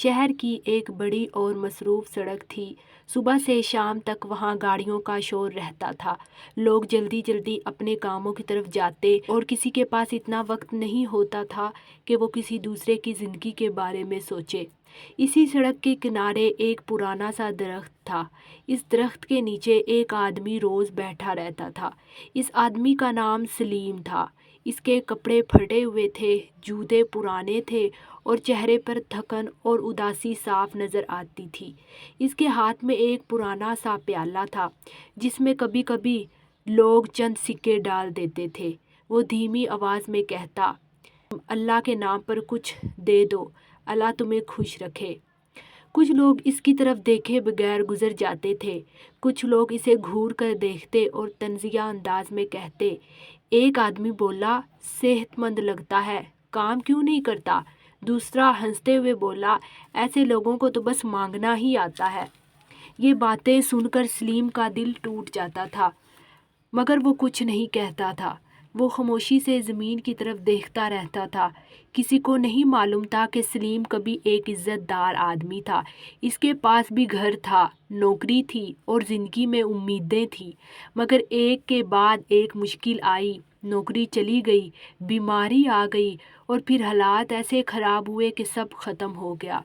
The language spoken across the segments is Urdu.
شہر کی ایک بڑی اور مصروف سڑک تھی۔ صبح سے شام تک وہاں گاڑیوں کا شور رہتا تھا۔ لوگ جلدی جلدی اپنے کاموں کی طرف جاتے اور کسی کے پاس اتنا وقت نہیں ہوتا تھا کہ وہ کسی دوسرے کی زندگی کے بارے میں سوچے۔ اسی سڑک کے کنارے ایک پرانا سا درخت تھا۔ اس درخت کے نیچے ایک آدمی روز بیٹھا رہتا تھا۔ اس آدمی کا نام سلیم تھا۔ اس کے کپڑے پھٹے ہوئے تھے، جوتے پرانے تھے اور چہرے پر تھکن اور اداسی صاف نظر آتی تھی۔ اس کے ہاتھ میں ایک پرانا سا پیالہ تھا جس میں کبھی کبھی لوگ چند سکے ڈال دیتے تھے۔ وہ دھیمی آواز میں کہتا، اللہ کے نام پر کچھ دے دو، اللہ تمہیں خوش رکھے۔ کچھ لوگ اس کی طرف دیکھے بغیر گزر جاتے تھے۔ کچھ لوگ اسے گھور کر دیکھتے اور طنزیہ انداز میں کہتے۔ ایک آدمی بولا، صحت مند لگتا ہے، کام کیوں نہیں کرتا؟ دوسرا ہنستے ہوئے بولا، ایسے لوگوں کو تو بس مانگنا ہی آتا ہے۔ یہ باتیں سن کر سلیم کا دل ٹوٹ جاتا تھا، مگر وہ کچھ نہیں کہتا تھا۔ وہ خاموشی سے زمین کی طرف دیکھتا رہتا تھا۔ کسی کو نہیں معلوم تھا کہ سلیم کبھی ایک عزت دار آدمی تھا۔ اس کے پاس بھی گھر تھا، نوکری تھی اور زندگی میں امیدیں تھیں، مگر ایک کے بعد ایک مشکل آئی۔ نوکری چلی گئی، بیماری آ گئی اور پھر حالات ایسے خراب ہوئے کہ سب ختم ہو گیا۔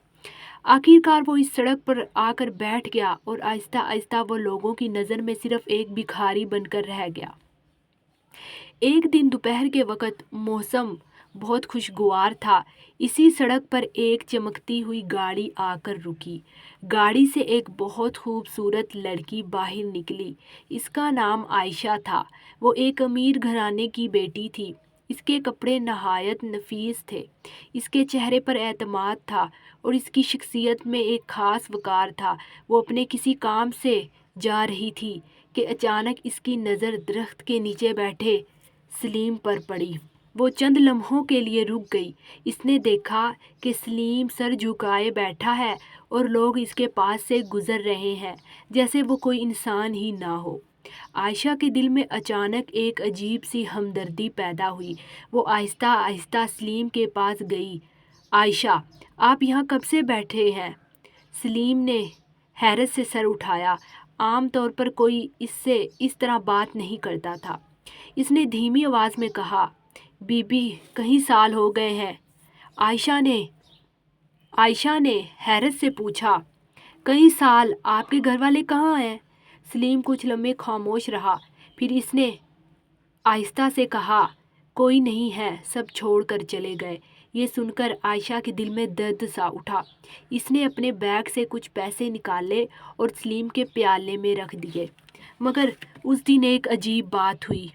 آخر کار وہ اس سڑک پر آ کر بیٹھ گیا اور آہستہ آہستہ وہ لوگوں کی نظر میں صرف ایک بھکاری بن کر رہ گیا۔ ایک دن دوپہر کے وقت موسم بہت خوشگوار تھا۔ اسی سڑک پر ایک چمکتی ہوئی گاڑی آ کر رکی۔ گاڑی سے ایک بہت خوبصورت لڑکی باہر نکلی۔ اس کا نام عائشہ تھا۔ وہ ایک امیر گھرانے کی بیٹی تھی۔ اس کے کپڑے نہایت نفیس تھے۔ اس کے چہرے پر اعتماد تھا اور اس کی شخصیت میں ایک خاص وقار تھا۔ وہ اپنے کسی کام سے جا رہی تھی کہ اچانک اس کی نظر درخت کے نیچے بیٹھے سلیم پر پڑی۔ وہ چند لمحوں کے لیے رک گئی۔ اس نے دیکھا کہ سلیم سر جھکائے بیٹھا ہے اور لوگ اس کے پاس سے گزر رہے ہیں جیسے وہ کوئی انسان ہی نہ ہو۔ عائشہ کے دل میں اچانک ایک عجیب سی ہمدردی پیدا ہوئی۔ وہ آہستہ آہستہ سلیم کے پاس گئی۔ عائشہ، آپ یہاں کب سے بیٹھے ہیں؟ سلیم نے حیرت سے سر اٹھایا۔ عام طور پر کوئی اس سے اس طرح بات نہیں کرتا تھا۔ اس نے دھیمی آواز میں کہا، بی بی کئی سال ہو گئے ہیں۔ عائشہ نے حیرت سے پوچھا، کئی سال؟ آپ کے گھر والے کہاں ہیں؟ سلیم کچھ لمحے خاموش رہا، پھر اس نے آہستہ سے کہا، کوئی نہیں ہے، سب چھوڑ کر چلے گئے۔ یہ سن کر عائشہ کے دل میں درد سا اٹھا۔ اس نے اپنے بیگ سے کچھ پیسے نکالے اور سلیم کے پیالے میں رکھ دیے۔ مگر اس دن ایک عجیب بات ہوئی۔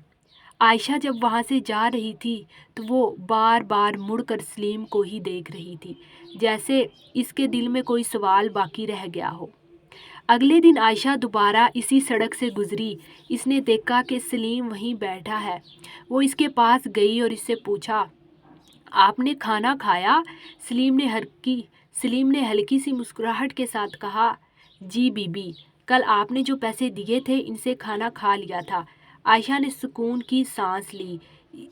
عائشہ جب وہاں سے جا رہی تھی تو وہ بار بار مڑ کر سلیم کو ہی دیکھ رہی تھی، جیسے اس کے دل میں کوئی سوال باقی رہ گیا ہو۔ اگلے دن عائشہ دوبارہ اسی سڑک سے گزری۔ اس نے دیکھا کہ سلیم وہیں بیٹھا ہے۔ وہ اس کے پاس گئی اور اس سے پوچھا، آپ نے کھانا کھایا؟ سلیم نے ہلکی سی مسکراہٹ کے ساتھ کہا، جی بی بی، کل آپ نے جو پیسے دیے تھے ان سے کھانا کھا لیا تھا۔ عائشہ نے سکون کی سانس لی۔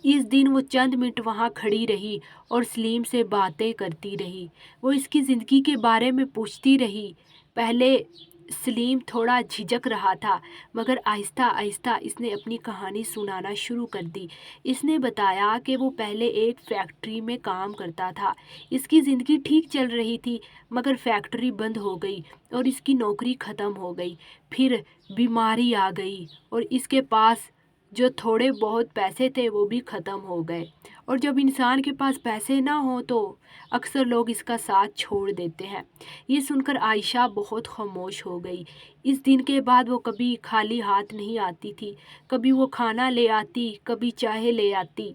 اس دن وہ چند منٹ وہاں کھڑی رہی اور سلیم سے باتیں کرتی رہی۔ وہ اس کی زندگی کے بارے میں پوچھتی رہی۔ پہلے سلیم تھوڑا جھجک رہا تھا، مگر آہستہ آہستہ اس نے اپنی کہانی سنانا شروع کر دی۔ اس نے بتایا کہ وہ پہلے ایک فیکٹری میں کام کرتا تھا۔ اس کی زندگی ٹھیک چل رہی تھی، مگر فیکٹری بند ہو گئی اور اس کی نوکری ختم ہو گئی۔ پھر بیماری آ گئی اور اس کے پاس جو تھوڑے بہت پیسے تھے وہ بھی ختم ہو گئے، اور جب انسان کے پاس پیسے نہ ہوں تو اکثر لوگ اس کا ساتھ چھوڑ دیتے ہیں۔ یہ سن کر عائشہ بہت خاموش ہو گئی۔ اس دن کے بعد وہ کبھی خالی ہاتھ نہیں آتی تھی۔ کبھی وہ کھانا لے آتی، کبھی چائے لے آتی۔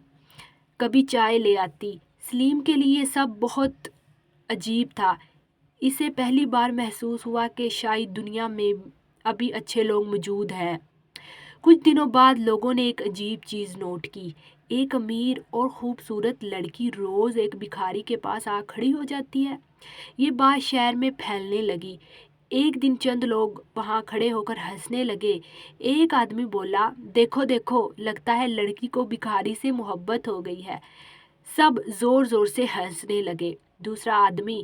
سلیم کے لیے یہ سب بہت عجیب تھا۔ اسے پہلی بار محسوس ہوا کہ شاید دنیا میں ابھی اچھے لوگ موجود ہیں۔ کچھ دنوں بعد لوگوں نے ایک عجیب چیز نوٹ کی۔ ایک امیر اور خوبصورت لڑکی روز ایک بھکاری کے پاس آ کھڑی ہو جاتی ہے۔ یہ بات شہر میں پھیلنے لگی۔ ایک دن چند لوگ وہاں کھڑے ہو کر ہنسنے لگے۔ ایک آدمی بولا، دیکھو دیکھو، لگتا ہے لڑکی کو بھکاری سے محبت ہو گئی ہے۔ سب زور زور سے ہنسنے لگے۔ دوسرا آدمی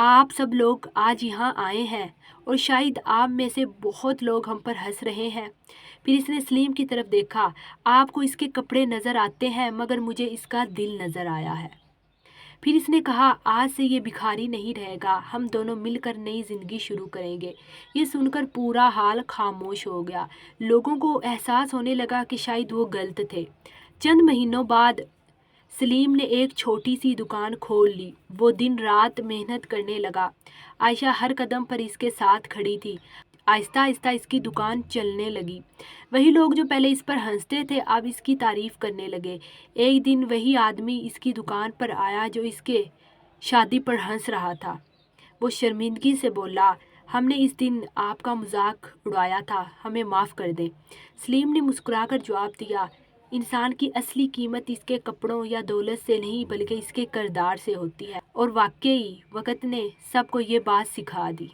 آپ سب لوگ آج یہاں آئے ہیں اور شاید آپ میں سے بہت لوگ ہم پر ہنس رہے ہیں۔ پھر اس نے سلیم کی طرف دیکھا۔ آپ کو اس کے کپڑے نظر آتے ہیں مگر مجھے اس کا دل نظر آیا ہے۔ پھر اس نے کہا آج سے یہ بھکاری نہیں رہے گا، ہم دونوں مل کر نئی زندگی شروع کریں گے۔ یہ سن کر پورا حال خاموش ہو گیا۔ لوگوں کو احساس ہونے لگا کہ شاید وہ غلط تھے۔ چند مہینوں بعد سلیم نے ایک چھوٹی سی دکان کھول لی۔ وہ دن رات محنت کرنے لگا۔ عائشہ ہر قدم پر اس کے ساتھ کھڑی تھی۔ آہستہ آہستہ اس کی دکان چلنے لگی۔ وہی لوگ جو پہلے اس پر ہنستے تھے اب اس کی تعریف کرنے لگے۔ ایک دن وہی آدمی اس کی دکان پر آیا جو اس کے شادی پر ہنس رہا تھا۔ وہ شرمندگی سے بولا، ہم نے اس دن آپ کا مذاق اڑایا تھا، ہمیں معاف کر دیں۔ سلیم نے مسکرا کر جواب دیا، انسان کی اصلی قیمت اس کے کپڑوں یا دولت سے نہیں بلکہ اس کے کردار سے ہوتی ہے۔ اور واقعی وقت نے سب کو یہ بات سکھا دی۔